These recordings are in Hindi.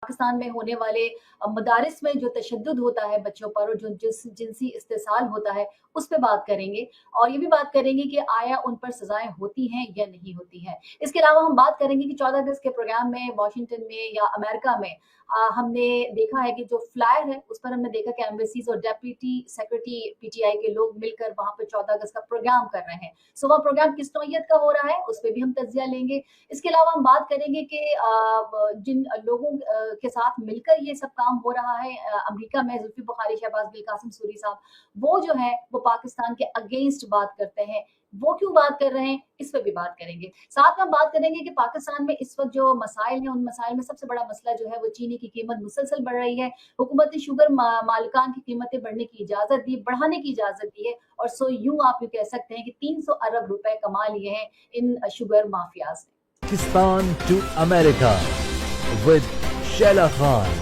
पाकिस्तान में होने वाले मदारिस में जो तशद्दुद होता है बच्चों पर और जो जिनसी इस्तेसाल होता है, उस पे बात करेंगे और ये भी बात करेंगे कि आया उन पर सज़ाएँ होती हैं या नहीं होती हैं। इसके अलावा हम बात करेंगे कि 14 अगस्त के प्रोग्राम में वाशिंगटन में या अमेरिका में हमने देखा है कि जो फ्लायर है, उस पर हमने देखा कि एम्बेसीज़ और डेप्यूटी सेक्रेटरी पीटीआई के लोग मिलकर वहाँ पे 14 अगस्त का प्रोग्राम कर रहे हैं। सो वह प्रोग्राम किस नौइयत का हो रहा है, उस पे भी हम तज्ज़िया लेंगे। इसके अलावा हम बात करेंगे कि जिन लोगों के साथ मिलकर ये सब काम हो रहा है अमेरिका में जुल्फ़ी बुखारी, शहबाज बिल कासिम सूरी साहब, वो जो है वो पाकिस्तान के अगेंस्ट बात करते हैं। वो क्यों बात कर रहे हैं, इस पे भी बात करेंगे। साथ में हम बात करेंगे कि पाकिस्तान में इस वक़्त जो मसाइल हैं, उन मसाइल में सबसे बड़ा मसला जो है वो चीनी की कीमत मुसलसल बढ़ रही है। हुकूमत ने शुगर मालिकान की कीमतें बढ़ने की इजाज़त दी, बढ़ाने की इजाज़त दी है और सो यूँ आप यूँ कह सकते हैं कि 300 अरब रुपए कमा लिए हैं इन शुगर माफियाज़ ने। Pakistan to America with Sheila Khan.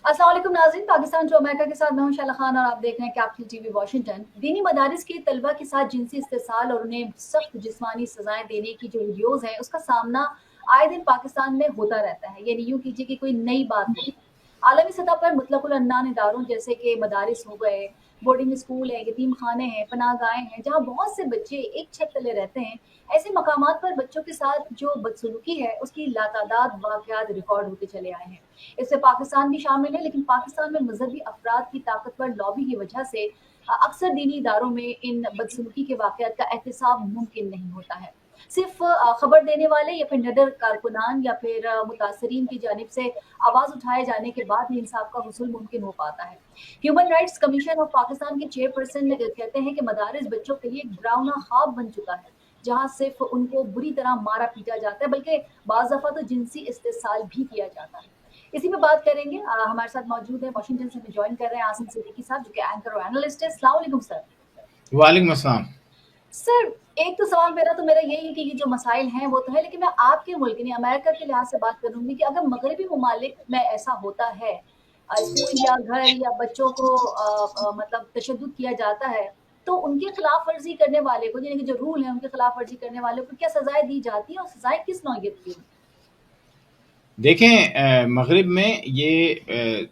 अस्सलाम वालेकुम नाज़रीन, पाकिस्तान जो अमेरिका के साथ मैं हूं शैला खान और आप देख रहे हैं कैपिटल टीवी वॉशिंगटन। दीनी मदारिस के तलबा के साथ जिनसी इस्तेसाल और उन्हें सख्त जिस्मानी सजाएं देने की जो वीडियोज़ हैं, उसका सामना आए दिन पाकिस्तान में होता रहता है। यानी यूँ कीजिए कि कोई नई बात नहीं। आलमी सतह पर मुतलकुल अन्नान इदारों जैसे कि मदारिस हो गए, बोर्डिंग स्कूल है, यतीम खाने हैं, पनाहगाहें हैं, जहाँ बहुत से बच्चे एक छत तले रहते हैं, ऐसे मकामात पर बच्चों के साथ जो बदसलूकी है, उसकी लातादाद वाक़यात रिकॉर्ड होते चले आए हैं। इसमें पाकिस्तान भी शामिल है, लेकिन पाकिस्तान में मज़हबी अफराद की ताकतवर लॉबी की वजह से अक्सर दीनी इदारों में इन बदसलूकी के वाक़यात का एहतसाब मुमकिन नहीं होता है। सिर्फ खबर देने वाले या फिर निडर कारकुनान या फिर मुतासरीन की जानिब से आवाज़ उठाए जाने के बाद ही इंसाफ का हुसूल मुमकिन हो पाता है। Human rights commission of Pakistan के चेयरपर्सन कहते हैं कि मदारिस बच्चों के लिए एक डरावना ख्वाब बन चुका है, जहाँ सिर्फ उनको बुरी तरह मारा पीटा जाता है, बल्कि बाज़ दफ़ा तो जिनसी इस्तेसाल भी किया जाता है। इसी पे बात करेंगे। हमारे साथ मौजूद है वाशिंगटन से हमें जॉइन कर रहे हैं आसिम सिद्दीकी साहब, जो कि एंकर और एनालिस्ट है। अस्सलाम वालेकुम सर। वालेकुम अस्सलाम। सर, एक तो सवाल मेरा यही है कि ये जो मसाइल हैं वो तो है, लेकिन मैं आपके मुल्क यानी अमेरिका के लिहाज से बात करूँगी कि अगर मगरबी ममालिक में ऐसा होता है, स्कूल या घर या बच्चों को मतलब तशद्दुद किया जाता है, तो उनकी खिलाफ वर्जी करने वाले को, यानी कि जो रूल है उनकी खिलाफ वर्जी करने वाले को क्या सजाएं दी जाती हैं और सजाएं किस नौयत की? देखें, मगरिब में ये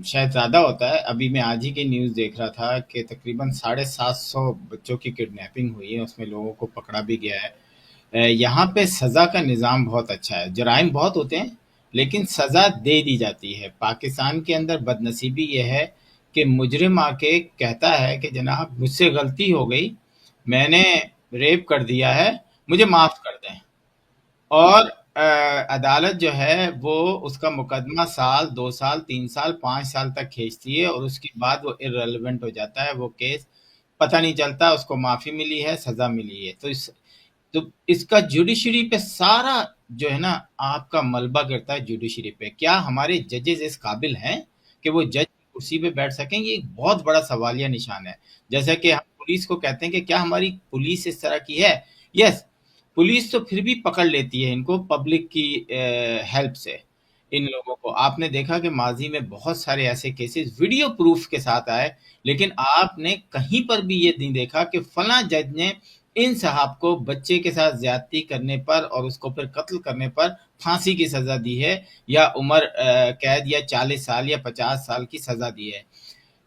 शायद ज़्यादा होता है। अभी मैं आज ही की न्यूज़ देख रहा था कि तकरीबन 750 बच्चों की किडनैपिंग हुई है, उसमें लोगों को पकड़ा भी गया है। यहाँ पे सज़ा का निज़ाम बहुत अच्छा है। जराइम बहुत होते हैं, लेकिन सज़ा दे दी जाती है। पाकिस्तान के अंदर बदनसीबी ये है कि मुजरिम आके कहता है कि जनाब मुझसे गलती हो गई, मैंने रेप कर दिया है, मुझे माफ़ कर दें। और अदालत जो है वो उसका मुकदमा साल, 2 साल, 3 साल, 5 साल तक खींचती है और उसके बाद वो इर्रेलेवेंट हो जाता है वो केस। पता नहीं चलता उसको माफ़ी मिली है, सज़ा मिली है। तो इसका जुडिशरी पे सारा जो है ना आपका मलबा गिरता है जुडिशरी पे। क्या हमारे जजेस इस काबिल हैं कि वो जज की कुर्सी पे बैठ सकें? ये एक बहुत बड़ा सवालिया निशान है। जैसा कि हम पुलिस को कहते हैं कि क्या हमारी पुलिस इस तरह की है? यस, पुलिस तो फिर भी पकड़ लेती है इनको पब्लिक की हेल्प से। इन लोगों को आपने देखा कि माजी में बहुत सारे ऐसे केसेस वीडियो प्रूफ के साथ आए, लेकिन आपने कहीं पर भी ये नहीं देखा कि फला जज ने इन साहब को बच्चे के साथ ज्यादती करने पर और उसको फिर कत्ल करने पर फांसी की सजा दी है या उम्र कैद या 40 साल या 50 साल की सजा दी है।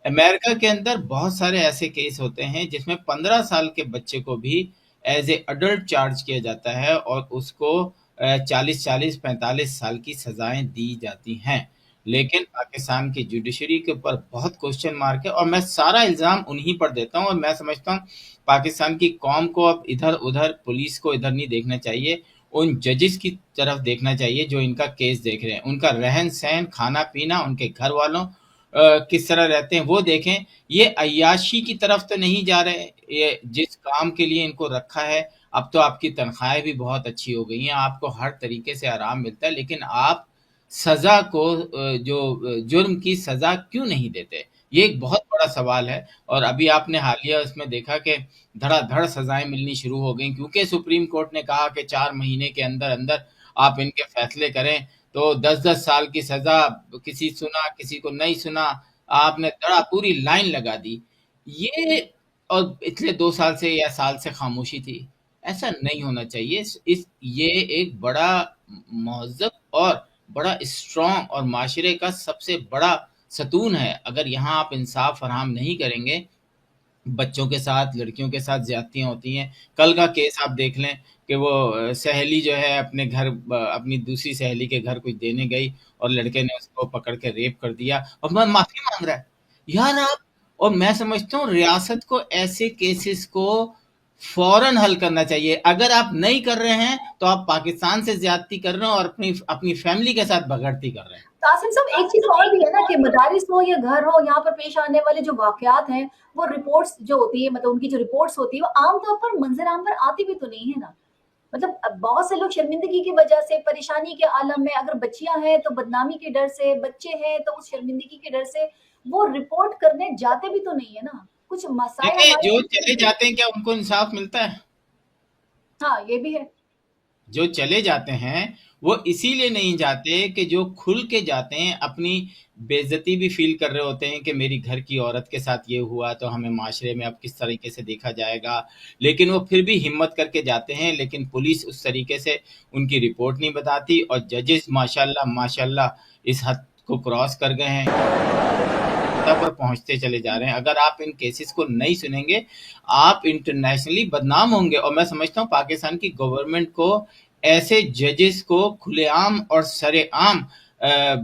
अमेरिका के अंदर बहुत सारे ऐसे केस होते हैं जिसमें 15 साल के बच्चे को भी एज ए अडल्ट चार्ज किया जाता है और उसको 40-40, 45 साल की सजाएं दी जाती हैं। लेकिन पाकिस्तान की जुडिशरी के ऊपर बहुत क्वेश्चन मार्क है और मैं सारा इल्ज़ाम उन्हीं पर देता हूं और मैं समझता हूं पाकिस्तान की कौम को अब इधर-उधर पुलिस को इधर नहीं देखना चाहिए, उन जजेस की तरफ देखना चाहिए जो इनका केस देख रहे हैं। उनका रहन-सहन, खाना-पीना, उनके घर वालों किस तरह रहते हैं वो देखें। ये अय्याशी की तरफ तो नहीं जा रहे। ये जिस काम के लिए इनको रखा है, अब तो आपकी तनख्वाहें भी बहुत अच्छी हो गई हैं, आपको हर तरीके से आराम मिलता है, लेकिन आप सज़ा को जो जुर्म की सज़ा क्यों नहीं देते? ये एक बहुत बड़ा सवाल है और अभी आपने हालिया उसमें देखा कि धड़ाधड़ सज़ाएँ मिलनी शुरू हो गई क्योंकि सुप्रीम कोर्ट ने कहा कि 4 महीने के अंदर-अंदर आप इनके फैसले करें, तो 10-10 साल की सज़ा, किसी सुना, किसी को नहीं सुना, आपने धड़ा पूरी लाइन लगा दी। ये और पिछले 2 साल से या साल से खामोशी थी। ऐसा नहीं होना चाहिए। ये एक बड़ा महज़्ज़ब और बड़ा स्ट्रॉन्ग और माशरे का सबसे बड़ा सतून है। अगर यहाँ आप इंसाफ फराहम नहीं करेंगे, बच्चों के साथ, लड़कियों के साथ ज्यादतियां होती हैं। कल का केस आप देख लें कि वो सहेली जो है अपने घर अपनी दूसरी सहेली के घर कुछ देने गई और लड़के ने उसको पकड़ के रेप कर दिया और मैं माफी मांग रहा है यार आप। और मैं समझता हूँ रियासत को ऐसे केसेस को फौरन हल करना चाहिए। अगर आप नहीं कर रहे हैं तो आप पाकिस्तान से ज्यादती कर रहे हैं और अपनी अपनी फैमिली के साथ भगड़ती कर रहे हैं। कासिम साहब, एक चीज और भी है ना कि मदारिस हो या घर हो, यहाँ पर पेश आने वाले जो वाकयात हैं वो रिपोर्ट्स जो होती है, मतलब उनकी जो रिपोर्ट्स होती है वो आमतौर पर मंजर आम पर आती भी तो नहीं है ना। मतलब बहुत से लोग शर्मिंदगी की वजह से, परेशानी के आलम में, अगर बच्चियां हैं तो बदनामी के डर से, बच्चे हैं तो उस शर्मिंदगी के डर से वो रिपोर्ट करने जाते भी तो नहीं है ना। कुछ मसाइल देखिए हमारे जो चले जाते हैं क्या उनको इंसाफ मिलता है? हाँ, ये भी है। जो चले जाते हैं वो इसीलिए नहीं जाते कि जो खुल के जाते हैं अपनी बेइज्जती भी फील कर रहे होते हैं कि मेरी घर की औरत के साथ ये हुआ तो हमें माशरे में अब किस तरीके से देखा जाएगा, लेकिन वो फिर भी हिम्मत करके जाते हैं। लेकिन पुलिस उस तरीके से उनकी रिपोर्ट नहीं बताती और जजेस माशाल्लाह माशाल्लाह इस हद को क्रॉस कर गए हैं पर पहुंचते चले जा रहे हैं। अगर आप इन केसेस को नहीं सुनेंगे आप इंटरनेशनली बदनाम होंगे। और मैं समझता हूँ पाकिस्तान की गवर्नमेंट को ऐसे जजेस को खुलेआम और सरेआम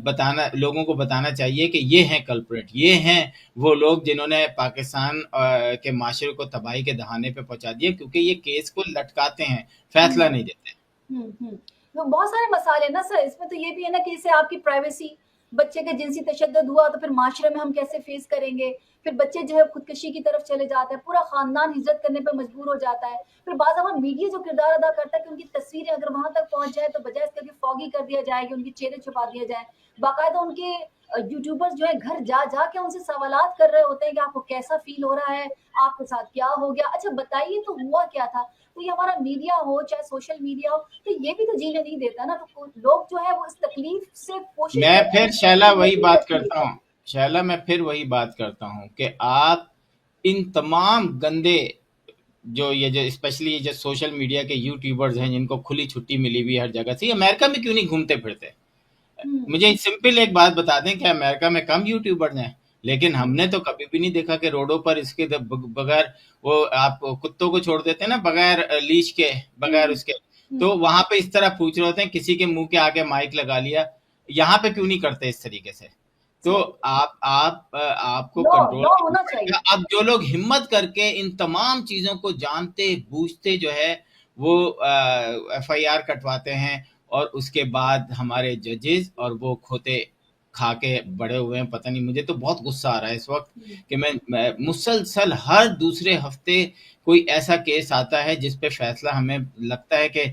बताना, लोगों को बताना चाहिए कि ये हैं कल्प्रिट, ये हैं वो लोग जिन्होंने पाकिस्तान के माशरे को तबाही के दहाने पे पहुंचा दिया, क्योंकि ये केस को लटकाते हैं, फैसला नहीं देते। तो बहुत सारे मसाले ना सर, इसमें तो ये भी है ना कि इससे आपकी प्राइवेसी, बच्चे का जिनसी तशद्दुद हुआ तो फिर माशरे में हम कैसे फेस करेंगे, फिर बच्चे जो है खुदकशी की तरफ चले जाते हैं, पूरा खानदान हिजरत करने पर मजबूर हो जाता है। फिर बाज़ दफ़ा मीडिया जो किरदार अदा करता है कि उनकी तस्वीरें अगर वहां तक पहुंच जाए तो बजाय इसके कि फॉगी कर दिया जाए कि उनके चेहरे छुपा दिए जाए, बाकायदा उनके यूट्यूबर्स जो है घर जा जा के उनसे सवालात कर रहे होते हैं कि आपको कैसा फील हो रहा है, आपके साथ क्या हो गया, अच्छा बताइए तो हुआ क्या था। तो ये हमारा मीडिया हो चाहे सोशल मीडिया हो, तो ये भी तो जीने नहीं देता ना। तो लोग जो है वो इस तकलीफ से कोशिश मैं करते फिर हैं शैला कि वही ये बात तकलीफ करता है। हूँ, शैला मैं फिर वही बात करता हूँ कि आप इन तमाम गंदे जो स्पेशली ये जो सोशल मीडिया के यूट्यूबर्स हैं जिनको खुली छुट्टी मिली हुई है हर जगह से, ये अमेरिका में क्यों नहीं घूमते फिरते? हम्म मुझे सिंपल एक बात बता दें कि अमेरिका में कम यूट्यूबर्स हैं, लेकिन हमने तो कभी भी नहीं देखा कि रोडों पर इसके बगैर वो आप कुत्तों को छोड़ देते हैं ना बगैर लीश के, बगैर हम्म उसके, हम्म तो वहां पे इस तरह पूछ रहे होते हैं, किसी के मुंह के आगे माइक लगा लिया। यहाँ पे क्यों नहीं करते इस तरीके से? तो सही। आपको लॉ कंट्रोल लॉ करना होना पड़ेगा। चाहिए। अब जो लोग हिम्मत करके इन तमाम चीजों को जानते बूझते जो है वो एफआईआर कटवाते हैं और उसके बाद हमारे जजेस और वो खोते खा के बड़े हुए हैं, पता नहीं, मुझे तो बहुत गुस्सा आ रहा है इस वक्त कि मैं मुसलसल हर दूसरे हफ्ते कोई ऐसा केस आता है जिस पे फैसला हमें लगता है कि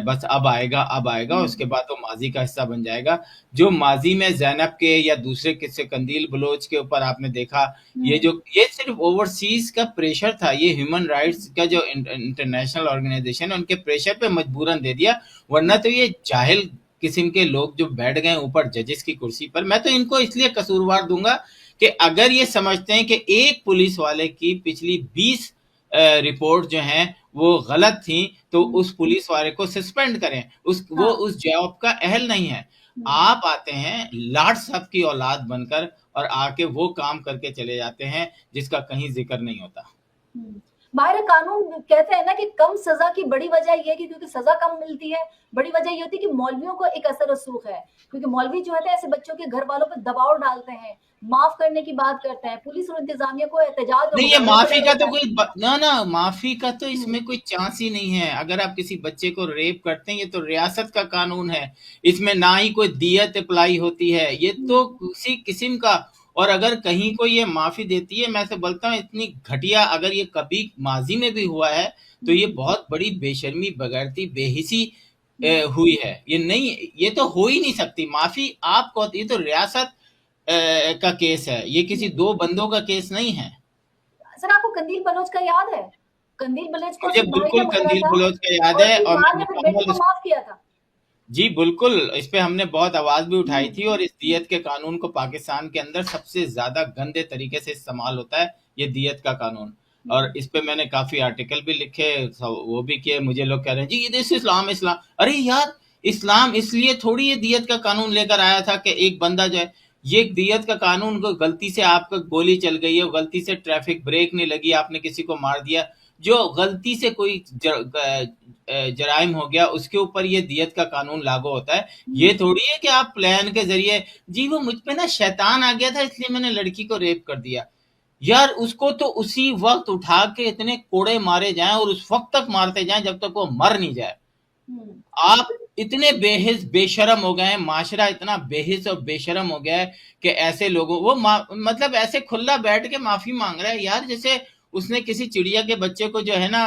बस अब आएगा अब आएगा, उसके बाद तो माजी का हिस्सा बन जाएगा। जो माजी में जैनब के या दूसरे किस्से कंदील बलोच के ऊपर आपने देखा, हम्म ये सिर्फ ओवरसीज का प्रेशर था, ये ह्यूमन राइट्स का जो इंटरनेशनल ऑर्गेनाइजेशन है उनके प्रेशर पे मजबूरन दे दिया, वरना तो ये जाहिल किस्म के लोग जो बैठ गए ऊपर जजेस की कुर्सी पर। मैं तो इनको इसलिए कसूरवार दूंगा कि अगर ये समझते हैं कि एक पुलिस वाले की पिछली 20 रिपोर्ट जो हैं वो गलत थी तो हम्म उस पुलिस वाले को सस्पेंड करें, वो हाँ। उस जॉब का अहल नहीं है। हम्म आप आते हैं लाट साहब की औलाद बनकर और आके वो काम करके चले जाते हैं जिसका कहीं जिक्र नहीं होता। माहिर कानून कहते हैं ना कि कम सजा की बड़ी वजह यह है कि क्योंकि सजा कम मिलती है, बड़ी वजह ये होती है कि मौलवियों को एक असर रसूख है, क्योंकि मौलवी जो है ऐसे बच्चों के घर वालों पर दबाव डालते हैं, माफ करने की बात करते हैं, पुलिस और इंतजामिया को एहतजाज और नहीं, ये मुजाहरे से माफी का डर तो जाते ना ना माफी का तो हैं। इसमें कोई चांस ही नहीं है। अगर आप किसी बच्चे को रेप करते हैं ये तो रियासत का कानून है, इसमें ना ही कोई दियत अप्लाई होती है, ये तो किसी किस्म का। और अगर कहीं कोई ये माफी देती है, मैं तो बोलता हूँ इतनी घटिया, अगर ये कभी माजी में भी हुआ है तो ये बहुत बड़ी बेशर्मी बगैरती बेहिसी हुई है। ये नहीं, ये तो हो ही नहीं सकती माफी। आपको ये तो रियासत का केस है, ये किसी दो बंदों का केस नहीं है। सर, आपको कंदील बलोच का याद है? कंदील बलोच को मुझे सिर्फ भाई बिल्कुल ने मारा कंदील था बलोच का याद और है और ईमान मैं ने फिर बेटे मुकम्मल को माफ किया था। जी बिल्कुल, इस पे हमने बहुत आवाज भी उठाई हम्म थी और इस दियत के कानून को पाकिस्तान के अंदर सबसे ज्यादा गंदे तरीके से इस्तेमाल होता है ये दियत का कानून। और इस पे मैंने काफी आर्टिकल भी लिखे, वो भी किए। मुझे लोग कह रहे हैं जी ये देश इस्लाम इस्लाम, अरे यार इस्लाम इसलिए थोड़ी ये दियत का कानून लेकर आया था कि एक बंदा जो है, ये दियत का कानून को गलती से आपका गोली चल गई है, गलती से ट्रैफिक ब्रेक नहीं लगी, आपने किसी को मार दिया, जो गलती से कोई जराइम हो गया, उसके ऊपर ये दियत का कानून लागू होता है। ये थोड़ी है कि आप प्लान के जरिए, जी वो मुझ पे ना शैतान आ गया था इसलिए मैंने लड़की को रेप कर दिया। यार उसको तो उसी वक्त उठा के इतने कोड़े मारे जाएं और उस वक्त तक मारते जाएं जब तक वो मर नहीं जाए। आप इतने बेहिस बेशरम हो गए हैं, माशरा इतना बेहिस और बेशरम हो गया है कि ऐसे लोगों वो मतलब ऐसे खुला बैठ के माफी मांग रहा है यार, जैसे उसने किसी चिड़िया के बच्चे को जो है ना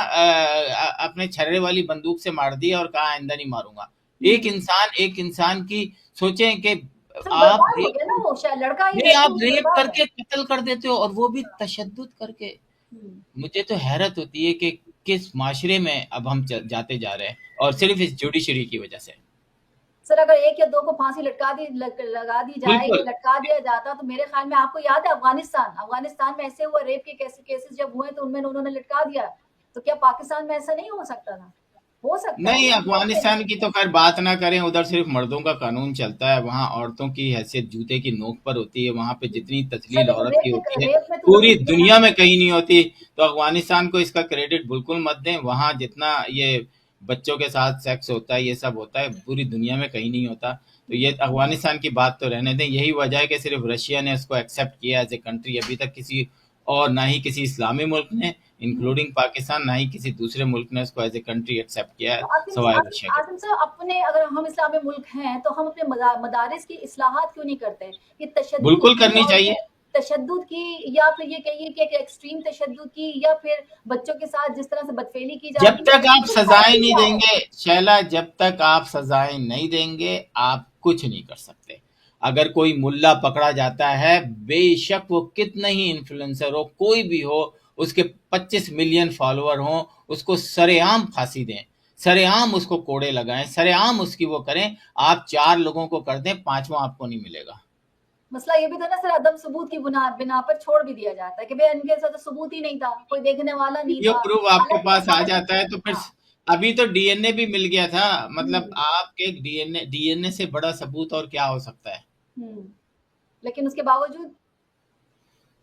अपने छर्रे वाली बंदूक से मार दिया और कहा आइंदा नहीं मारूंगा। एक इंसान की सोचें कि सर आप बर्बाद हो गया ना वो, शायद लड़का ही नहीं, है आप तो रेप बर्बाद है। करके कत्ल कर देते हो और वो भी तशद्दुद करके। हम्म। मुझे तो हैरत होती है कि किस माशरे में अब हम जाते जा रहे हैं, और सिर्फ इस जुडिशरी की वजह से। सर अगर एक या दो को फांसी लगा दी जाए या बिल्कुल। लटका दिया जाता, तो मेरे ख्याल में, आपको याद है अफगानिस्तान में ऐसे हुआ, रेप के केसेस जब हुए तो उनमें उन्होंने लटका दिया। तो क्या पाकिस्तान में ऐसा नहीं हो सकता था? हो सकता है, नहीं, लेकिन कैसे अफगानिस्तान नहीं? की तो खैर बात ना करें, उधर सिर्फ मर्दों का कानून चलता है, वहां औरतों की हैसियत जूते की नोक पर होती है, वहां पे जितनी सर तजलील लेकिन औरत की होती है रेप में तो पूरी लड़की है ना। दुनिया में कहीं नहीं होती। तो अफगानिस्तान को इसका क्रेडिट बिल्कुल मत दें, वहां जितना ये बच्चों के साथ सेक्स होता है, ये सब होता है, पूरी दुनिया में कहीं नहीं होता। तो ये अफगानिस्तान की बात तो रहने दें, यही वजह है कि सिर्फ रशिया ने उसको एक्सेप्ट किया एज ए कंट्री, अभी तक किसी और ना ही किसी इस्लामी मुल्क ने इंक्लूडिंग पाकिस्तान, ना ही किसी दूसरे मुल्क ने उसको एज ए कंट्री एक्सेप्ट किया है तो सवाए रशिया के। आसिम साहब, अपने, अगर हम इस्लामी मुल्क हैं तो हम अपने मदारिस की इस्लाहात क्यों नहीं करते? ये तशद्दुद बिल्कुल की करनी और चाहिए। ये तशद्दुद की, या फिर ये कहिए कि एक एक्सट्रीम तशद्दुद की, या फिर बच्चों के साथ जिस तरह से बदफेली की जब जाती है, तक आप इसकी सजाएं थेरेपी नहीं क्या है? देंगे शैला, जब तक आप सजाएं नहीं देंगे आप कुछ नहीं कर सकते। अगर कोई मुल्ला पकड़ा जाता है, बेशक वो कितना ही इन्फ्लुएंसर हो, कोई भी हो, उसके 25 मिलियन फॉलोअर हो, उसको सरेआम फांसी दें, सरेआम उसको कोड़े लगाएं, सरेआम उसकी वो करें। आप 4 लोगों को कर दें, 5वां आपको नहीं मिलेगा। मसला ये भी था ना सर, अदम सबूत की बिना पर छोड़ भी दिया जाता है कि भाई इनके साथ तो सबूत ही नहीं था, कोई देखने वाला नहीं वीडियो था। प्रूफ आपके हालांकि पास आ जाता है तो फिर हाँ। अभी तो डीएनए भी मिल गया था, मतलब हम्म। आपके डीएनए से बड़ा सबूत और क्या हो सकता है। हम्म। लेकिन उसके बावजूद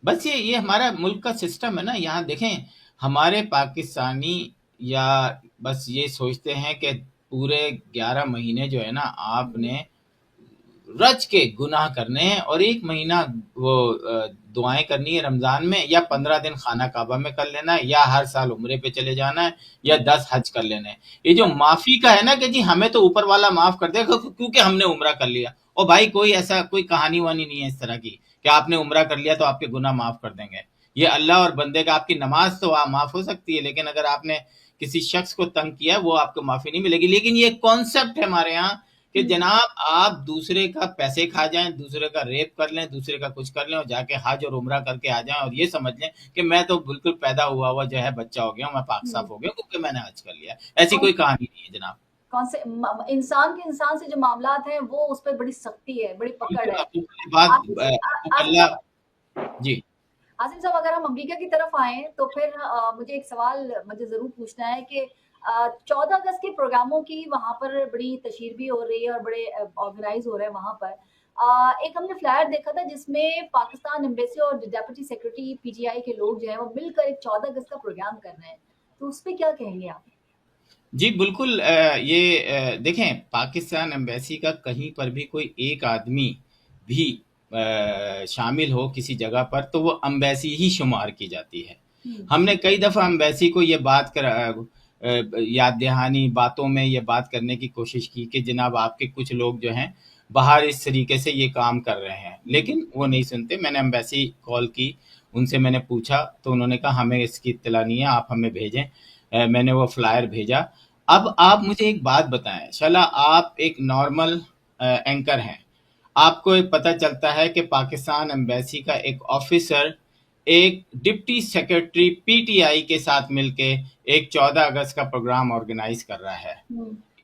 बस ये हमारा मुल्क का सिस्टम है ना, यहाँ देखें हमारे पाकिस्तानी या बस ये सोचते हैं कि पूरे 11 महीने जो है ना आपने रज के गुनाह करने हैं और 1 महीना वो दुआएं करनी है रमजान में, या 15 दिन खाना काबा में कर लेना है, या हर साल उम्रे पे चले जाना है, या 10 हज कर लेने हैं। ये जो माफी का है ना कि जी हमें तो ऊपर वाला माफ कर देगा क्योंकि हमने उम्रा कर लिया, और भाई कोई ऐसा कोई कहानी वानी नहीं है इस तरह की कि आपने उम्रा कर लिया तो आपके गुनाह माफ कर देंगे। ये अल्लाह और बंदे का, आपकी नमाज तो माफ हो सकती है, लेकिन अगर आपने किसी शख्स को तंग किया वो आपको माफी नहीं मिलेगी। लेकिन ये कॉन्सेप्ट है हमारे यहाँ कि जनाब आप दूसरे का पैसे खा जाएं, दूसरे का रेप कर लें, दूसरे का कुछ कर लें और जाके हज और उम्रा करके आ जाएं और ये समझ लें कि मैं तो बिल्कुल पैदा हुआ हुआ जो है बच्चा हो गया हूं, मैं पाक साफ हो गया क्योंकि मैंने हज कर लिया। ऐसी कोई कहानी नहीं है जनाब। कौन से इंसान के इंसान से जो मामलात हैं वो उस पर बड़ी सख्ती है, बड़ी पकड़ बिल्कुल है। आपकी बात आसिम आसिम अल्लाह। साहब, जी आसिम साहब, अगर हम अमेरिका की तरफ आए तो फिर मुझे एक सवाल मुझे जरूर पूछना है कि 14 अगस्त के प्रोग्रामों की वहां पर बड़ी तशहीर भी हो रही है और बड़े ऑर्गेनाइज हो रहे हैं वहां पर। एक हमने फ्लायर देखा था जिसमें पाकिस्तान एम्बेसी और डेप्यूटी सेक्रेटरी पीजीआई के लोग जो है वो मिलकर एक 14 अगस्त का प्रोग्राम कर रहे हैं, तो उस पर क्या कहेंगे आप? जी बिल्कुल, देखें पाकिस्तान एम्बेसी का कहीं पर भी कोई एक आदमी भी शामिल हो किसी जगह पर तो वो एम्बेसी ही शुमार की जाती है। हम्म। हमने कई दफ़ा एम्बेसी को ये बात कर याद दहानी बातों में ये बात करने की कोशिश की कि जनाब आपके कुछ लोग जो हैं बाहर इस तरीके से ये काम कर रहे हैं, लेकिन वो नहीं सुनते। मैंने एम्बेसी कॉल की, उनसे मैंने पूछा तो उन्होंने कहा हमें इसकी इत्तला नहीं है, आप हमें भेजें। मैंने वो फ्लायर भेजा। अब आप मुझे एक बात बताएं शाला, आप एक नॉर्मल एंकर हैं, आपको एक पता चलता है कि पाकिस्तान एम्बेसी का एक ऑफिसर एक डिप्टी सेक्रेटरी पीटीआई के साथ मिलके एक 14 अगस्त का प्रोग्राम ऑर्गेनाइज कर रहा है।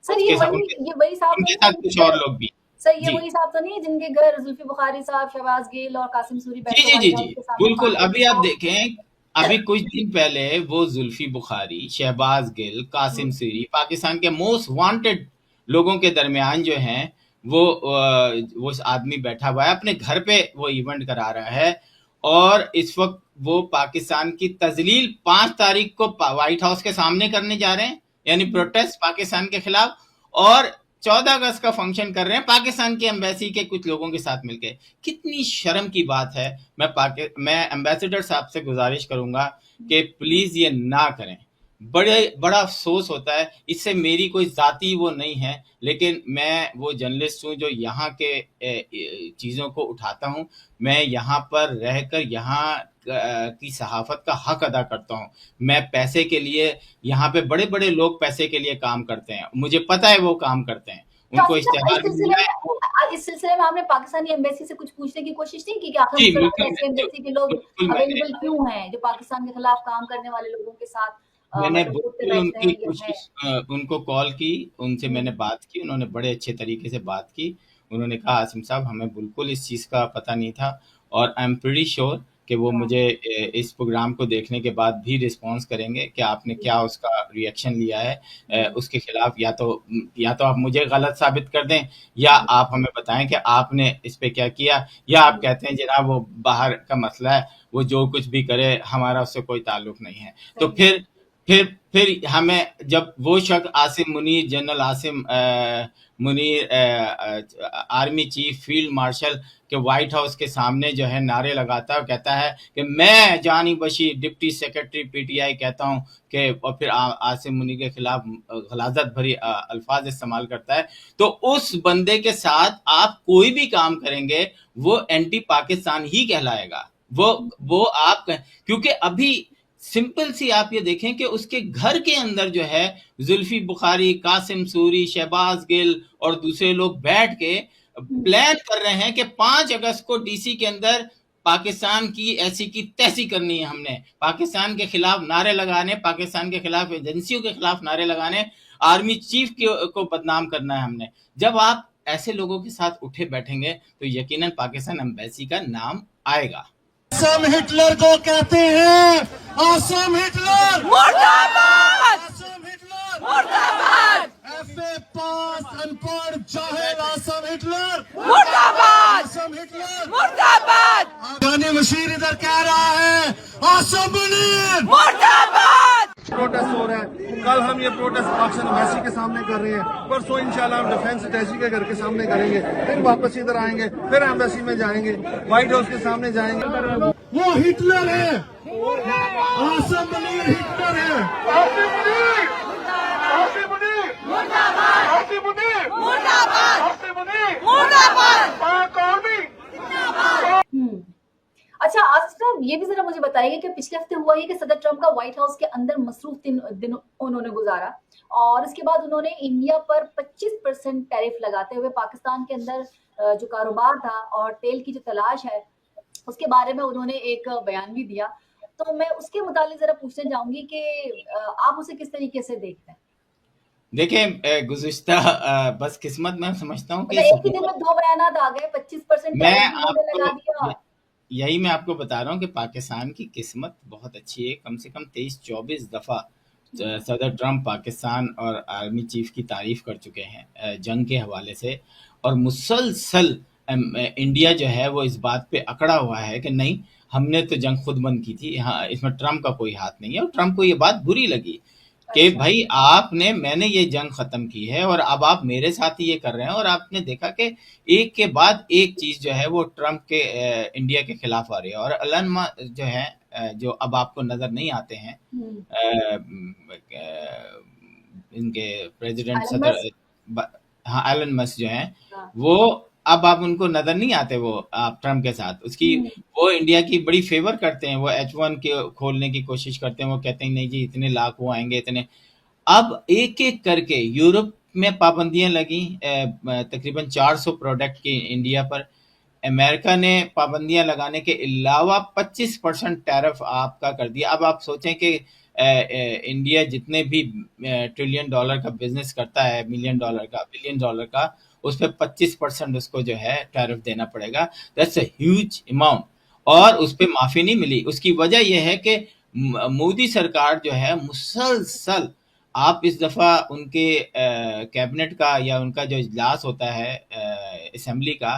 सर उसके साथ उनके, ये वही साहब तो उनके नहीं साथ है कुछ जिनके और घर, लोग भी। सर ये जी वही साहब तो नहीं है जिनके घर जुल्फी बुखारी साहब, शहबाज गिल और कासिम सूरी जी बैठे जी जी व्हाइट जी हाउस के सामने बिल्कुल। बात अभी करते आप हैं? देखें, अभी कुछ दिन पहले वो जुल्फी बुखारी, शहबाज गिल, कासिम हम्म। सीरी पाकिस्तान के मोस्ट वांटेड लोगों के दरमियान जो है वो आदमी बैठा हुआ है, अपने घर पे वो इवेंट करा रहा है। और इस वक्त वो पाकिस्तान की तजलील 5 तारीख को व्हाइट हाउस के सामने करने जा रहे हैं, यानी प्रोटेस्ट पाकिस्तान के खिलाफ। और 14 अगस्त का फंक्शन कर रहे हैं पाकिस्तान की एम्बेसी के कुछ लोगों के साथ मिलकर। कितनी शर्म की बात है। मैं एम्बेसडर साहब से गुजारिश करूंगा कि प्लीज ये ना करें। बड़ा अफसोस होता है। इससे मेरी कोई जाती वो नहीं है, लेकिन मैं वो जर्नलिस्ट हूँ जो यहाँ के चीज़ों को उठाता हूँ। मैं यहाँ पर रहकर यहाँ की सहाफत का हक अदा करता हूँ। मैं पैसे के लिए, यहाँ पे बड़े बड़े लोग पैसे के लिए काम करते हैं, मुझे पता है वो काम करते हैं, तो उनको आसिफ साहब, इश्तेहार मिल रहा है। इस सिलसिले में आपने पाकिस्तानी एम्बेसी से कुछ पूछने की कोशिश नहीं की कि आखिर जी मुसलमान बिल्कुल, ऐसे एम्बेसी के लोग बिल्कुल मैंने अवेलेबल क्यों हैं जो पाकिस्तान के खिलाफ काम करने वाले लोगों के साथ मैंने मतलब उठते बिल्कुल बैठते उनकी हैं या है? कोशिश उनको कॉल की, उनसे मैंने हम्म, बात की, उन्होंने बड़े अच्छे तरीके से बात की। उन्होंने कहा आसिम साहब हमें बिल्कुल इस चीज़ का पता नहीं था, और आई एम प्रीटी श्योर कि वो हाँ, मुझे इस प्रोग्राम को देखने के बाद भी रिस्पॉन्स करेंगे कि आपने जी, क्या उसका रिएक्शन लिया है। हम्म, उसके खिलाफ या तो आप मुझे गलत साबित कर दें, या हम्म, आप हमें बताएं कि आपने इस पे क्या किया, या आप हम्म, कहते हैं जनाब वो बाहर का मसला है, वो जो कुछ भी करे हमारा उससे कोई ताल्लुक नहीं है। तो सही है। फिर हमें जब वो शख्स Asim Munir, general Asim Munir, army chief field marshal के व्हाइट हाउस के सामने जो है नारे लगाता है, कहता है कि मैं जानी बशीर डिप्टी सेक्रेटरी पीटीआई कहता हूं कि, और फिर आसिम मुनीर के खिलाफ गलाजत भरी अल्फाज इस्तेमाल करता है, तो उस बंदे के साथ आप कोई भी काम करेंगे वो एंटी पाकिस्तान ही कहलाएगा। वो आप क्योंकि अभी सिंपल सी आप ये देखें कि उसके घर के अंदर जो है जुल्फी बुखारी, कासिम सूरी, शहबाज गिल और दूसरे लोग बैठ के हम्म, प्लान कर रहे हैं कि 5 अगस्त को डीसी के अंदर पाकिस्तान की ऐसी की तैसी करनी है। हमने पाकिस्तान के खिलाफ नारे लगाने, पाकिस्तान के खिलाफ एजेंसियों के खिलाफ नारे लगाने, आर्मी चीफ को बदनाम करना है हमने। जब आप ऐसे लोगों के साथ उठे बैठेंगे तो यकीनन पाकिस्तान एम्बेसी का नाम आएगा। आसम हिटलर को कहते हैं। आसम हिटलर मुर्दाबाद। आसम हिटलर मुर्दाबाद। एफए पास अनपढ़ जाहिल आसम हिटलर मुर्दाबाद। आसम हिटलर मुर्दाबाद। जानी बशीर इधर कह रहा है आसम मुनीर मुर्दाबाद। प्रोटेस्ट हो रहा है। कल हम ये प्रोटेस्ट पाकिस्तान एम्बेसी के सामने कर रहे हैं, परसों इंशाल्लाह हम डिफेंस अटैची के घर के सामने करेंगे, फिर वापस इधर आएंगे, फिर एम्बेसी में जाएंगे, व्हाइट हाउस के सामने जाएंगे। वो हिटलर है, आसम मुनीर हिटलर है। आसिम मुनीर, आसिम मुनीर मुर्दाबाद, आसिम मुनीर मुर्दाबाद, आसिम मुनीर मुर्दाबाद, पाक आर्मी मुर्दाबाद। हम्म। अच्छा आसिफ साहब, ये भी जरा मुझे बताइए कि पिछले हफ्ते हुआ ये कि सदर ट्रंप का व्हाइट हाउस के अंदर मसरूफ दिन उन्होंने गुजारा, और इसके बाद उन्होंने इंडिया पर 25% टैरिफ लगाते हुए पाकिस्तान के अंदर जो कारोबार था और तेल की जो तलाश है उसके बारे में उन्होंने एक बयान भी दिया। तो मैं उसके मुतालिक जरा पूछना चाहूंगी कि आप उसे किस तरीके से देखते हैं? देखिए गुज़िश्ता बस किस्मत मैं समझता हूँ कि मतलब इस एक ही दिन में हुकूमत, 2 बयानात आ गए, 25% मैं टैरिफ उन्होंने आपको लगा दिया। यही मैं आपको बता रहा हूँ कि पाकिस्तान की किस्मत बहुत अच्छी है। कम से कम 23-24 दफ़ा सदर ट्रंप पाकिस्तान और आर्मी चीफ की तारीफ कर चुके हैं जंग के हवाले से, और मुसलसल इंडिया जो है वो इस बात पे अकड़ा हुआ है कि नहीं, हमने तो जंग खुद बंद की थी, हाँ इसमें ट्रंप का कोई हाथ नहीं है। और ट्रंप को ये बात बुरी लगी कि अच्छा। भाई मैंने ये जंग खत्म की है और अब आप मेरे साथ ही ये कर रहे हैं। और आपने देखा कि एक के बाद एक चीज जो है वो ट्रंप के इंडिया के खिलाफ आ रही है। और जो है जो अब आपको नजर नहीं आते हैं, हम्म। इनके प्रेसिडेंट एलन सदर, मस्क। हाँ एलन मस्क जो हैं, हाँ। वो अब आप उनको नजर नहीं आते वो आप ट्रम्प के साथ उसकी, हम्म। वो इंडिया की बड़ी फेवर करते हैं, वो H1 के खोलने की कोशिश करते हैं। वो कहते हैं नहीं जी इतने लाख वो आएंगे इतने। अब एक एक करके यूरोप में पाबंदियां लगी तकरीबन 400 प्रोडक्ट की इंडिया पर। अमेरिका ने पाबंदियां लगाने के अलावा 25% टैरिफ आपका कर दिया। अब आप सोचें कि इंडिया जितने भी ट्रिलियन डॉलर का बिजनेस करता है, मिलियन डॉलर का, बिलियन डॉलर का, उस पर 25% उसको जो है टैरिफ देना पड़ेगा। That's a huge amount. और उस पर माफी नहीं मिली। उसकी वजह यह है कि मोदी सरकार जो है मुसलसल आप इस दफा उनके कैबिनेट का या उनका जो इजलास होता है असेंबली का,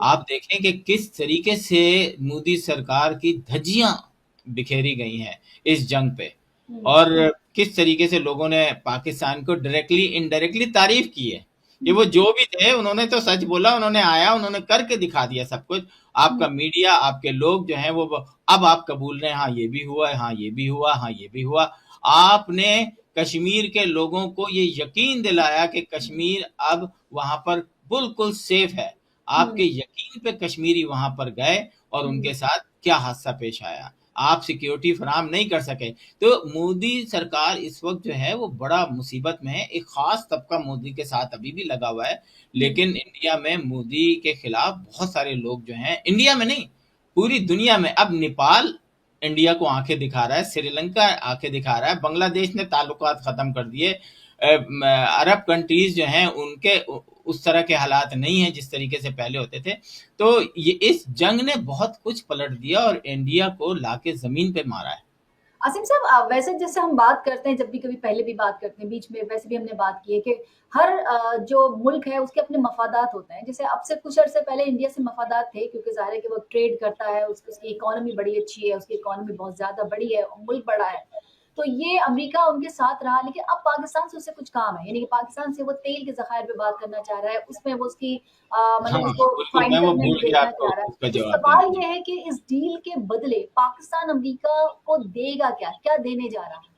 आप देखें कि किस तरीके से मोदी सरकार की धज्जियां बिखेरी गई हैं इस जंग पे, और किस तरीके से लोगों ने पाकिस्तान को डायरेक्टली इनडायरेक्टली तारीफ की है कि वो जो भी थे उन्होंने तो सच बोला, उन्होंने आया, उन्होंने करके दिखा दिया सब कुछ। आपका मीडिया, आपके लोग जो हैं वो अब आप कबूल रहे हैं, हाँ ये भी हुआ है, हाँ ये भी हुआ, हाँ ये भी हुआ। आपने कश्मीर के लोगों को ये यकीन दिलाया कि कश्मीर अब वहां पर बिल्कुल सेफ है। आपके यकीन पे कश्मीरी वहां पर गए और उनके साथ क्या हादसा पेश आया, आप सिक्योरिटी फराहम नहीं कर सके। तो मोदी सरकार इस वक्त जो है वो बड़ा मुसीबत में है। एक खास तबका मोदी के साथ अभी भी लगा हुआ है, लेकिन इंडिया में मोदी के खिलाफ बहुत सारे लोग जो हैं, इंडिया में नहीं पूरी दुनिया में, अब नेपाल इंडिया को आंखें दिखा रहा है, श्रीलंका आंखें दिखा रहा है, बांग्लादेश ने ताल्लुकात खत्म कर दिए, अरब कंट्रीज जो हैं उनके उस तरह के हालात नहीं है जिस तरीके से पहले होते थे। तो ये इस जंग ने बहुत कुछ पलट दिया और इंडिया को लाके जमीन पे मारा है। आसिम साहब, वैसे जैसे हम बात करते हैं, जब भी कभी पहले भी बात करते हैं, बीच में वैसे भी हमने बात की है कि हर जो मुल्क है उसके अपने मफादात होते हैं। जैसे अब से कुछ अरसे पहले इंडिया से मफादात थे, क्योंकि जाहिर है कि वो ट्रेड करता है, उसकी इकोनॉमी बड़ी अच्छी है, उसकी इकोनॉमी बहुत ज्यादा बड़ी है, मुल्क बड़ा है, तो ये अमेरिका उनके साथ रहा। लेकिन अब पाकिस्तान से उससे कुछ काम है, यानी कि पाकिस्तान से वो तेल के जखायर पे बात करना चाह रहा है, उसमें वो उसकी हाँ मतलब उसको बिल्कुल, फाइंड मैं वो करने में भूल गया देखना आपको चाह रहा है। उसका तो जवाब देने सवाल के ये लिए। है कि इस डील के बदले पाकिस्तान अमेरिका को देगा क्या, क्या देने जा रहा है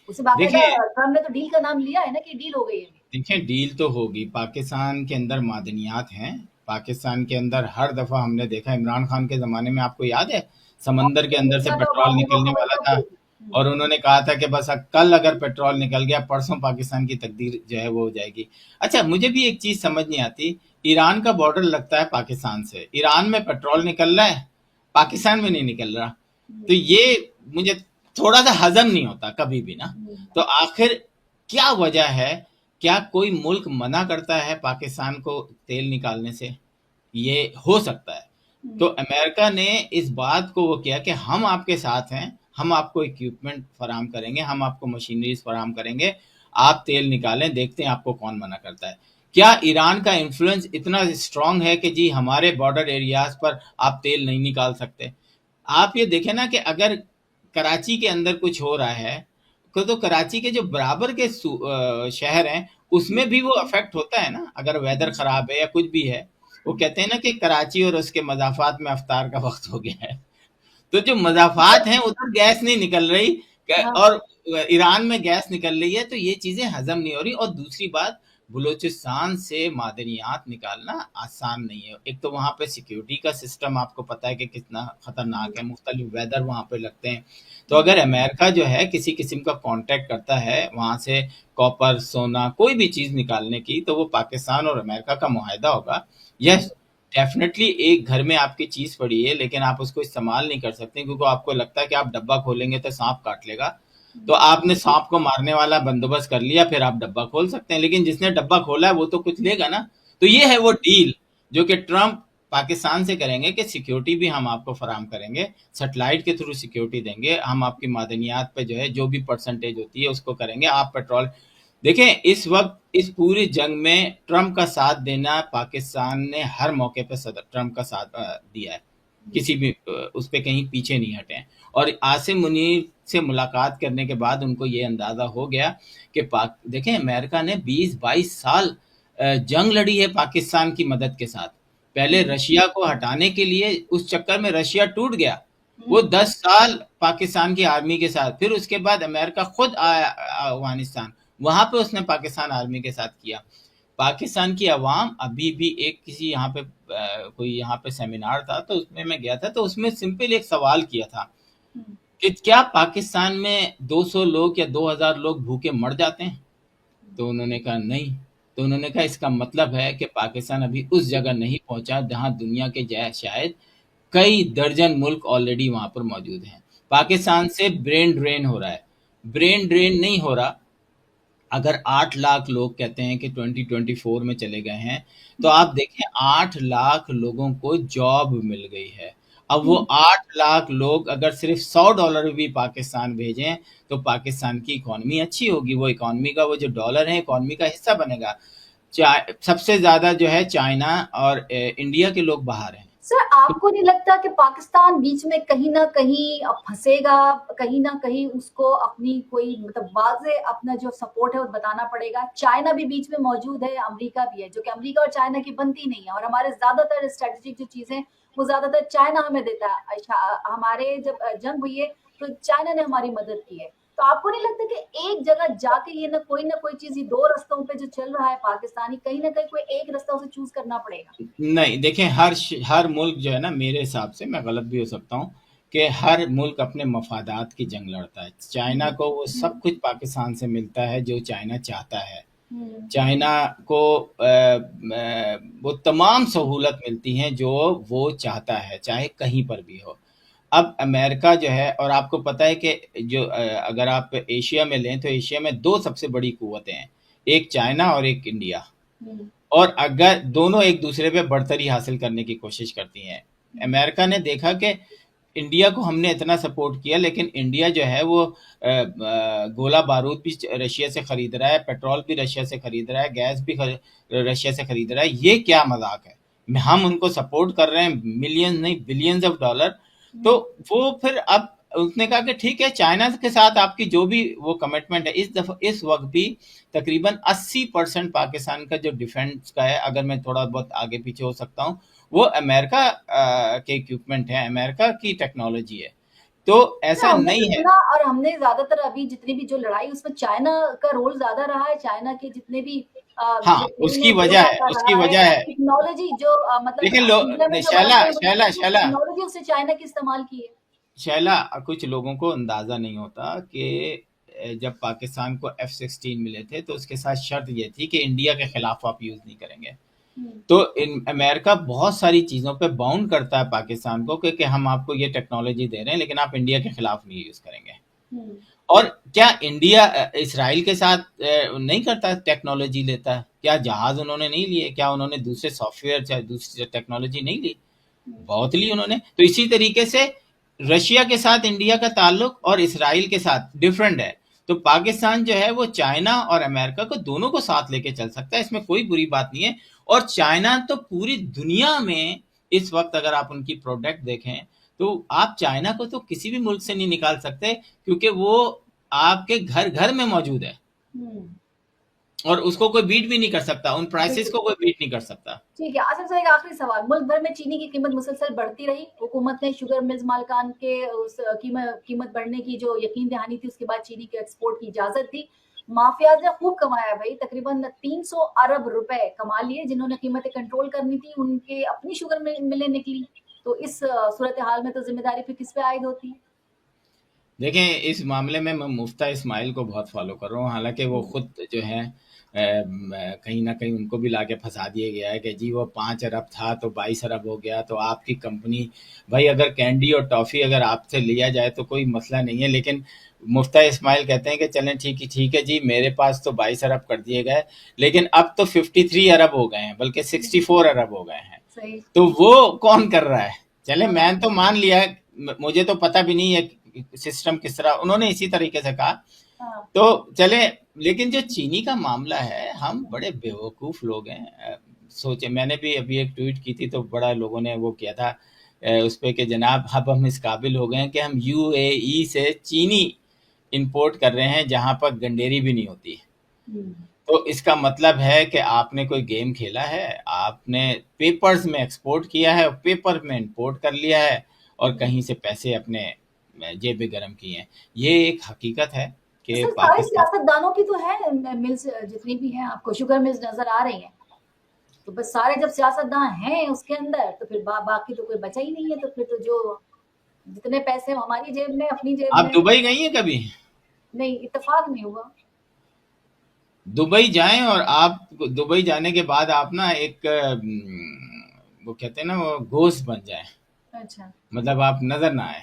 उसे? बाकायदा देखिए ट्रम्प ने तो डील का नाम लिया है ना कि डील हो गई है अभी। देखिए डील तो होगी। पाकिस्तान के अंदर मादनियात हैं, पाकिस्तान के अंदर हर दफा हमने देखा, इमरान खान के जमाने में आपको याद है समंदर के अंदर से देखा तो पेट्रोल वो निकलने खबर वाला कब था हुई थी? और उन्होंने कहा था कि बस कल अगर पेट्रोल निकल गया परसों पाकिस्तान की तकदीर जो है वो हो जाएगी। अच्छा, मुझे भी एक चीज समझ नहीं आती, ईरान का बॉर्डर लगता है पाकिस्तान से, ईरान में पेट्रोल निकल रहा है, पाकिस्तान में नहीं निकल रहा। तो ये मुझे थोड़ा सा हजम नहीं होता कभी भी ना। तो आखिर क्या वजह है? क्या कोई मुल्क मना करता है पाकिस्तान को तेल निकालने से? ये हो सकता है। तो अमेरिका ने इस बात को वो किया कि हम आपके साथ हैं, हम आपको इक्विपमेंट फराहम करेंगे, हम आपको मशीनरीज फराहम करेंगे, आप तेल निकालें, देखते हैं आपको कौन मना करता है। क्या ईरान का इन्फ्लुएंस इतना स्ट्रांग है कि जी हमारे बॉर्डर एरियाज पर आप तेल नहीं निकाल सकते? आप ये देखें ना कि अगर कराची के अंदर कुछ हो रहा है तो कराची के जो बराबर के शहर हैं उसमें भी वो अफेक्ट होता है ना, अगर वेदर खराब है या कुछ भी है। वो कहते हैं ना कि कराची और उसके मजाफात में अफ्तार का वक्त हो गया है। तो जो मजाफात हैं उधर गैस नहीं निकल रही हाँ। और ईरान में गैस निकल रही है, तो ये चीजें हजम नहीं हो रही। और दूसरी बात, बलूचिस्तान से मादनियात निकालना आसान नहीं है। एक तो वहां पे सिक्योरिटी का सिस्टम आपको पता है कि कितना खतरनाक है, मुख्तलिफ वेदर वहां पे लगते हैं। तो अगर अमेरिका जो है किसी किस्म का कांटेक्ट करता है वहां से कॉपर, सोना, कोई भी चीज निकालने की, तो वो पाकिस्तान और अमेरिका का मुआहदा होगा। यस, डेफिनेटली एक घर में आपकी चीज पड़ी है लेकिन आप उसको इस्तेमाल नहीं कर सकते क्योंकि आपको लगता है कि आप डब्बा खोलेंगे तो सांप काट लेगा। तो आपने सांप को मारने वाला बंदोबस्त कर लिया, फिर आप डब्बा खोल सकते हैं, लेकिन जिसने डब्बा खोला है वो तो कुछ लेगा ना। तो ये है वो डील जो कि ट्रंप पाकिस्तान से करेंगे कि सिक्योरिटी भी हम आपको फराम करेंगे, सैटेलाइट के थ्रू सिक्योरिटी देंगे, हम आपकी मादनियात पे जो है जो भी परसेंटेज होती है उसको करेंगे, आप पेट्रोल। देखें इस वक्त इस पूरी जंग में ट्रंप का साथ देना, पाकिस्तान ने हर मौके पर सदर ट्रंप का साथ दिया है, किसी भी उस पर कहीं पीछे नहीं हटे हैं। और आसिम मुनीर से मुलाकात करने के बाद उनको ये अंदाजा हो गया कि पाक देखें अमेरिका ने 20-22 साल जंग लड़ी है पाकिस्तान की मदद के साथ। पहले रशिया को हटाने के लिए उस चक्कर में रशिया टूट गया, वो 10 साल पाकिस्तान की आर्मी के साथ, फिर उसके बाद अमेरिका खुद आया अफगानिस्तान, वहां पे उसने पाकिस्तान आर्मी के साथ किया। पाकिस्तान की आवाम अभी भी एक किसी यहाँ पे कोई यहाँ पे सेमिनार था तो उसमें मैं गया था, तो उसमें सिंपल एक सवाल किया था कि क्या पाकिस्तान में 200 लोग या 2000 लोग भूखे मर जाते हैं? तो उन्होंने कहा नहीं। तो उन्होंने कहा इसका मतलब है कि पाकिस्तान अभी उस जगह नहीं पहुंचा जहां दुनिया के शायद कई दर्जन मुल्क ऑलरेडी वहां पर मौजूद हैं। पाकिस्तान से ब्रेन ड्रेन हो रहा है, ब्रेन ड्रेन नहीं हो रहा। अगर 8 लाख लोग कहते हैं कि 2024 में चले गए हैं, तो आप देखें 8 लाख लोगों को जॉब मिल गई है, अब वो 8 लाख लोग अगर सिर्फ $100 भी पाकिस्तान भेजें तो पाकिस्तान की इकोनॉमी अच्छी होगी, वो इकोनॉमी का वो जो डॉलर है इकोनॉमी का हिस्सा बनेगा। सबसे ज्यादा जो है चाइना और इंडिया के लोग बाहर हैं। सर, आपको नहीं लगता कि पाकिस्तान बीच में कहीं ना कहीं फंसेगा, कहीं ना कहीं उसको अपनी कोई मतलब वाजे अपना जो सपोर्ट है वो बताना पड़ेगा? चाइना भी बीच में मौजूद है, अमेरिका भी है, जो कि अमेरिका और चाइना की बनती नहीं है, और हमारे ज्यादातर स्ट्रेटेजिक जो चीजें वो ज्यादातर चाइना हमें देता है। हमारे जब जंग हुई है तो चाइना ने हमारी मदद की है। तो आपको नहीं लगता कि एक जगह जाके ये ना कोई चीज, ये दो रास्तों पे जो चल रहा है पाकिस्तानी, कहीं ना कहीं कोई एक रास्ता उसे चूज करना पड़ेगा? नहीं, देखें, हर मुल्क जो है ना, मेरे हिसाब से, मैं गलत भी हो सकता हूँ, कि हर मुल्क अपने मफादात की जंग लड़ता है। चाइना को वो सब कुछ पाकिस्तान से मिलता है जो चाइना चाहता है। चाइना को वो तमाम सहूलत मिलती हैं जो वो चाहता है, चाहे कहीं पर भी हो। अब अमेरिका जो है, और आपको पता है कि जो अगर आप एशिया में लें तो एशिया में दो सबसे बड़ी कुव्वतें हैं, एक चाइना और एक इंडिया। और अगर दोनों एक दूसरे पे बढ़तरी हासिल करने की कोशिश करती हैं। अमेरिका ने देखा कि इंडिया को हमने इतना सपोर्ट किया, लेकिन इंडिया जो है वो गोला बारूद भी रशिया से खरीद रहा है, पेट्रोल भी रशिया से खरीद रहा है, गैस भी रशिया से खरीद रहा है। ये क्या मजाक है? हम उनको सपोर्ट कर रहे हैं, मिलियन नहीं बिलियंस ऑफ डॉलर। तो वो फिर अब उसने कहा कि ठीक है, चाइना के साथ आपकी जो भी वो कमिटमेंट है, इस वक्त भी तकरीबन 80% पाकिस्तान का जो डिफेंस का है, अगर मैं थोड़ा बहुत आगे पीछे हो सकता हूँ, वो अमेरिका के इक्विपमेंट है, अमेरिका की टेक्नोलॉजी है। तो ऐसा हमने नहीं तो है। सुना, और हमने ज्यादातर अभी जितनी भी जो लड़ाई उसमें चाइना का रोल ज्यादा रहा है। चाइना के जितने भी हाँ, उसकी वजह है, उसकी वजह है। टेक्नोलॉजी जो मतलब लेकिन इंडिया में जो शैला बनते हैं, शैला शैला टेक्नोलॉजी उससे चाइना की इस्तेमाल की है। शैला कुछ लोगों को अंदाजा नहीं होता कि जब पाकिस्तान को F-16 मिले थे तो उसके साथ शर्त ये थी कि इंडिया के खिलाफ आप यूज नहीं करेंगे। तो इन अमेरिका बहुत सारी चीजों पे बाउंड करता है पाकिस्तान को कि हम आपको ये टेक्नोलॉजी दे रहे हैं, लेकिन आप इंडिया के खिलाफ नहीं यूज करेंगे। और क्या इंडिया इसराइल के साथ नहीं करता, टेक्नोलॉजी लेता है? क्या जहाज उन्होंने नहीं लिए? क्या उन्होंने दूसरे सॉफ्टवेयर चाहे दूसरी टेक्नोलॉजी नहीं ली? बहुत ली उन्होंने। तो इसी तरीके से रशिया के साथ इंडिया का ताल्लुक और इसराइल के साथ डिफरेंट है। तो पाकिस्तान जो है वो चाइना और अमेरिका को दोनों को साथ लेके चल सकता है, इसमें कोई बुरी बात नहीं है। और चाइना तो पूरी दुनिया में इस वक्त अगर आप उनकी प्रोडक्ट देखें तो आप चाइना को तो किसी भी मुल्क से नहीं निकाल सकते, क्योंकि वो आपके घर घर में मौजूद है और उसको कोई बीट भी नहीं कर सकता, उन प्राइसेस को कोई बीट नहीं कर सकता। ठीक है। आसिफ साहब, एक आखिरी सवाल। मुल्क भर में चीनी की कीमत मुसलसल बढ़ती रही। हुकूमत ने शुगर मिल्स मालिकान के उस कीमत बढ़ने की जो यकीन दहानी थी, उसके बाद चीनी के एक्सपोर्ट की इजाजत दी। माफियाज ने खूब कमाया भाई, तकरीबन 300 अरब रुपए कमा लिए। जिन्होंने कीमतें कंट्रोल करनी थी उनके अपनी शुगर मिलें निकली। तो इस सूरत हाल में तो जिम्मेदारी फिर किस पे आयद होती है? देखें, इस मामले में मैं मुफ्ता इस्माइल को बहुत फॉलो कर रहा हूँ, हालांकि वो खुद जो है कहीं ना कहीं उनको भी लाके फंसा दिया गया है कि जी वो 5 अरब था तो 22 अरब हो गया, तो आपकी कंपनी, भाई अगर कैंडी और टॉफ़ी अगर आपसे लिया जाए तो कोई मसला नहीं है, लेकिन मुफ्ता इस्माइल कहते हैं कि चलें ठीक है जी, मेरे पास तो 22 अरब कर दिए गए, लेकिन अब तो 53 अरब हो गए हैं, बल्कि 64 अरब हो गए हैं। सही। तो वो कौन कर रहा है? चले, मैं तो मान लिया, मुझे तो पता भी नहीं है सिस्टम किस तरह, उन्होंने इसी तरीके से कहा। तो चले, लेकिन जो चीनी का मामला है, हम बड़े बेवकूफ़ लोग हैं। सोचे, मैंने भी अभी एक ट्वीट की थी तो बड़ा लोगों ने वो किया था उस पर कि जनाब अब हम इस काबिल हो गए हैं कि हम UAE से चीनी इंपोर्ट कर रहे हैं जहां पर गंडेरी भी नहीं होती। तो इसका मतलब है कि आपने कोई गेम खेला है, आपने पेपर्स में एक्सपोर्ट किया है, पेपर में इंपोर्ट कर लिया है और कहीं से पैसे अपने जेबें गरम किए हैं। ये एक हकीकत है कि सर, सारे पाकिस्तान, सियासतदानों की तो है मिल्स, जितनी भी हैं आपको शुगर मिल्स नजर आ रही हैं। तो बस सारे जब सियासतदान हैं उसके अंदर, तो फिर बाकी तो कोई बचा ही नहीं है। तो फिर तो जो जितने पैसे हमारी जेब में, अपनी जेब आप में। दुबई गई हैं कभी? नहीं, इत्तेफाक नहीं हुआ। दुबई जाएं और आप दुबई जाने के बाद आप ना एक वो कहते हैं ना, वो घोस्ट बन जाए, अच्छा। मतलब आप नजर ना आए।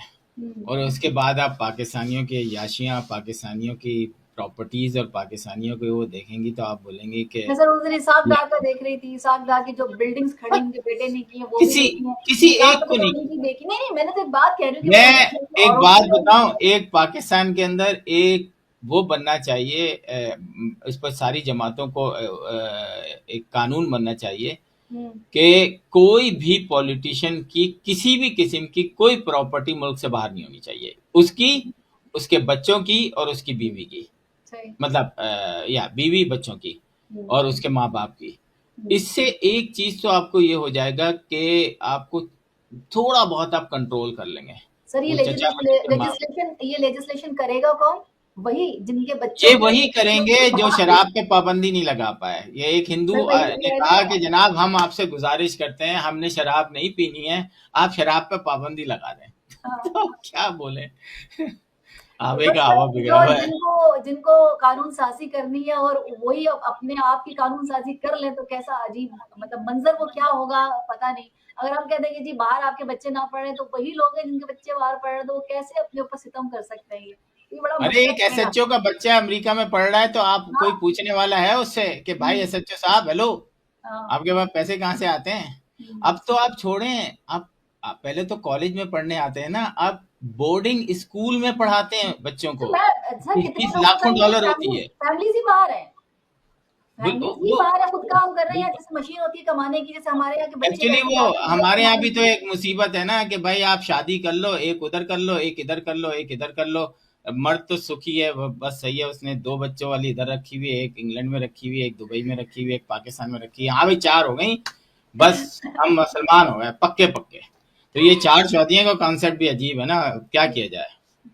और उसके बाद आप पाकिस्तानियों की याशियां, पाकिस्तानियों की प्रॉपर्टीज और पाकिस्तानियों को वो देखेंगी तो आप बोलेंगे कि मैं सर उस दिन इसाक डार का देख रही थी, इसाक डार की जो बिल्डिंग्स खड़ी उनके बेटे ने की है वो भी किसी देखी है, किसी इसाक एक को पता नहीं। नहीं देखी, नहीं मैंने तो एक बात कह रही हूँ कि मैं एक औरों बात की- बताऊं, एक पाकिस्तान के अंदर एक वो बनना चाहिए, इस पर सारी जमातों को एक कानून बनना चाहिए हम्म, कि कोई भी पॉलिटिशियन की किसी भी किस्म की कोई प्रॉपर्टी मुल्क से बाहर नहीं होनी चाहिए, उसकी, उसके बच्चों की और उसकी बीवी की, सही, मतलब या बीवी बच्चों की और उसके माँ बाप की। इससे एक चीज तो आपको ये हो जाएगा कि आपको थोड़ा बहुत आप कंट्रोल कर लेंगे। सर ये वो चचा मची के माँ- लेजिस्लेशन करेगा कौन? वही जिनके बच्चे ये वही करेंगे जो शराब पे पाबंदी नहीं लगा पाए। ये एक हिंदू सर, वही ने कह कहा रही कि जनाब हम आपसे गुजारिश करते हैं, हमने शराब नहीं पीनी है, आप शराब पे पाबंदी लगा दें। हाँ। तो क्या बोले आवे बस का हवा जो बिगड़ा हुआ है। जिनको जिनको कानून साजी करनी है और वही अपने आप की कानून साजी कर ले तो कैसा अजीब मतलब मंजर वो क्या होगा पता नहीं। अगर हम कहते हैं कि जी बाहर आपके बच्चे ना पढ़े तो वही लोग हैं जिनके बच्चे बाहर पढ़ रहे हैं तो वो कैसे अपने ऊपर सितम कर सकते हैं ये बड़ा अरे मसला एक है। एसएचओ का बच्चा अमेरिका में पढ़ रहा है तो आप कोई पूछने वाला है उससे कि भाई एसएचओ साहब हेलो, हाँ, आपके पास पैसे कहाँ से आते हैं? अब तो आप छोड़ें, आप पहले तो कॉलेज में पढ़ने आते हैं ना, आप बोर्डिंग स्कूल में पढ़ाते हैं बच्चों को, सर कितने 20 लोग लाखों डॉलर होती है। फैमिलीज ही बाहर है, बिल्कुल फैमिलीज ही वो बाहर है, खुद काम कर रहे हैं, बिल्कुल जैसे मशीन होती है कमाने की, जैसे हमारे यहाँ के बच्चे एक्चुअली पैसे वो लाते हैं, हमारे यहाँ भी कमाने तो की। एक मुसीबत है ना कि भाई आप शादी कर लो, एक उधर कर लो, एक इधर कर लो, एक इधर कर लो। मर्द तो सुखी है, वो बस सही है, उसने 2 बच्चों वाली इधर रखी हुई है, एक इंग्लैंड में रखी हुई है, एक दुबई में रखी हुई है, एक पाकिस्तान में रखी है। हाँ भाई 4 हो गई, बस हम मुसलमान हो गए पक्के पक्के। तो ये 4 शादियों का कॉन्सेप्ट भी अजीब है ना, क्या किया जाए।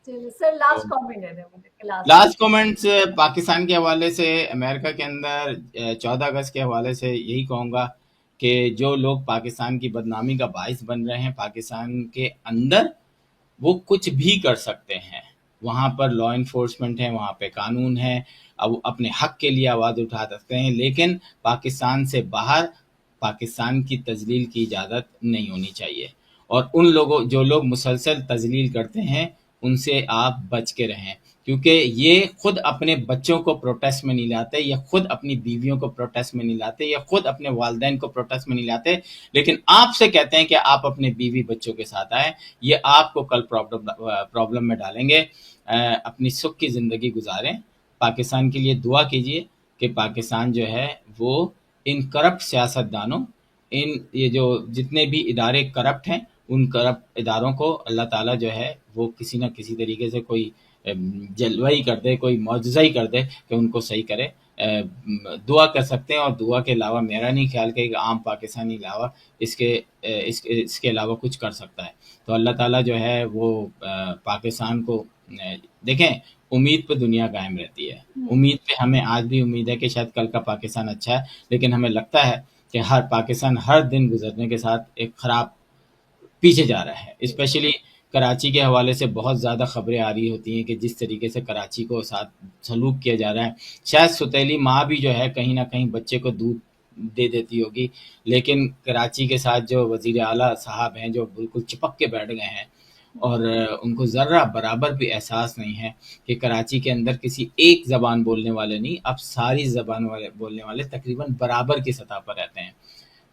चलिए सर लास्ट कमेंट है मुझे लास्ट कमेंट्स पाकिस्तान के हवाले से, अमेरिका के अंदर 14 अगस्त के हवाले से यही कहूँगा कि जो लोग पाकिस्तान की बदनामी का बाइस बन रहे हैं पाकिस्तान के अंदर, वो कुछ भी कर सकते हैं। वहाँ पर लॉ इन्फोर्समेंट है, वहाँ पे कानून है, अब अपने हक के लिए आवाज़ उठा सकते हैं, लेकिन पाकिस्तान से बाहर पाकिस्तान की तजलील की इजाज़त नहीं होनी चाहिए। और उन लोगों जो लोग मुसलसल तजलील करते हैं उनसे आप बच के रहें, क्योंकि ये खुद अपने बच्चों को प्रोटेस्ट में नहीं लाते, ये खुद अपनी बीवियों को प्रोटेस्ट में नहीं लाते, ये खुद अपने वालदैन को प्रोटेस्ट में नहीं लाते, लेकिन आपसे कहते हैं कि आप अपने बीवी बच्चों के साथ आए। ये आपको कल प्रॉब्लम में डालेंगे। अपनी सुख की ज़िंदगी गुजारें, पाकिस्तान के लिए दुआ कीजिए कि पाकिस्तान जो है वो इन करप्ट सियासतदानों, इन ये जो जितने भी इदारे करप्ट हैं, उन करप्ट इदारों को अल्लाह ताला जो है वो किसी न किसी तरीके से कोई जलवा ही कर दे, कोई मौजज़ा ही कर दे कि उनको सही करे। दुआ कर सकते हैं, और दुआ के अलावा मेरा नहीं ख्याल कि एक आम पाकिस्तानी अलावा इसके अलावा कुछ कर सकता है। तो अल्लाह ताला जो है वो पाकिस्तान को देखें, उम्मीद पे दुनिया कायम रहती है, उम्मीद पे हमें आज भी उम्मीद है कि शायद कल का पाकिस्तान अच्छा है, लेकिन हमें लगता है कि पाकिस्तान हर दिन गुजरने के साथ एक ख़राब पीछे जा रहा है। स्पेशली कराची के हवाले से बहुत ज़्यादा ख़बरें आ रही होती हैं कि जिस तरीके से कराची को साथ सलूक किया जा रहा है। शायद सौतेली माँ भी जो है कहीं ना कहीं बच्चे को दूध दे देती होगी, लेकिन कराची के साथ जो वज़ीर आला साहब हैं जो बिल्कुल चिपक के बैठ गए हैं, और उनको ज़र्रा बराबर भी एहसास नहीं है कि कराची के अंदर किसी एक ज़बान बोलने वाले नहीं, अब सारी ज़बान वाले बोलने वाले तकरीबन बराबर की सतह पर रहते हैं।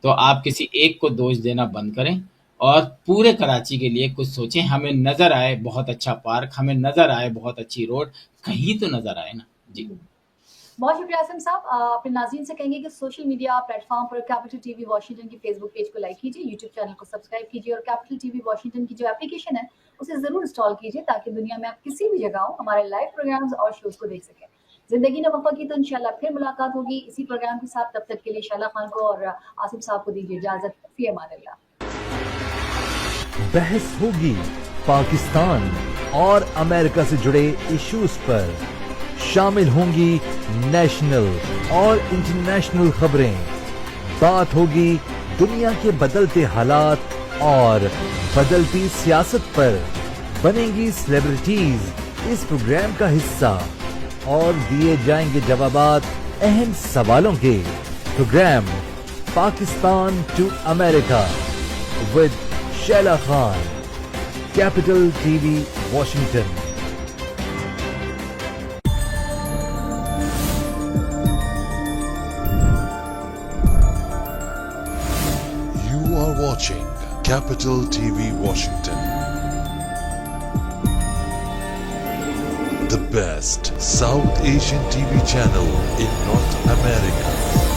तो आप किसी एक को दोष देना बंद करें और पूरे कराची के लिए कुछ सोचें। हमें नज़र आए बहुत अच्छा पार्क, हमें नज़र आए बहुत अच्छी रोड, कहीं तो नज़र आए ना जी। बहुत शुक्रिया आसिम साहब। अपने नाज़रीन से कहेंगे कि सोशल मीडिया प्लेटफॉर्म पर कैपिटल टीवी वॉशिंगटन की फेसबुक पेज को लाइक कीजिए, यूट्यूब चैनल को सब्सक्राइब कीजिए और कैपिटल टीवी वॉशिंगटन की जो एप्लीकेशन है उसे ज़रूर इंस्टॉल कीजिए ताकि दुनिया में आप किसी भी जगह हो हमारे लाइव प्रोग्राम्स और शोज़ को देख सकें। जिंदगी ने वफा की तो इंशाल्लाह फिर मुलाकात होगी इसी प्रोग्राम के साथ। तब तक के लिए शैला खान को और आसिम साहब को दीजिए इजाज़त। फी अमानिल्लाह। बहस होगी पाकिस्तान और अमेरिका से जुड़े इश्यूज पर, शामिल होंगी नेशनल और इंटरनेशनल खबरें, बात होगी दुनिया के बदलते हालात और बदलती सियासत पर, बनेंगी सेलिब्रिटीज इस प्रोग्राम का हिस्सा और दिए जाएंगे जवाबात अहम सवालों के। Programme Pakistan to America with Shaila Khan, Capital TV Washington. watching Capital TV Washington. The best South Asian TV channel in North America.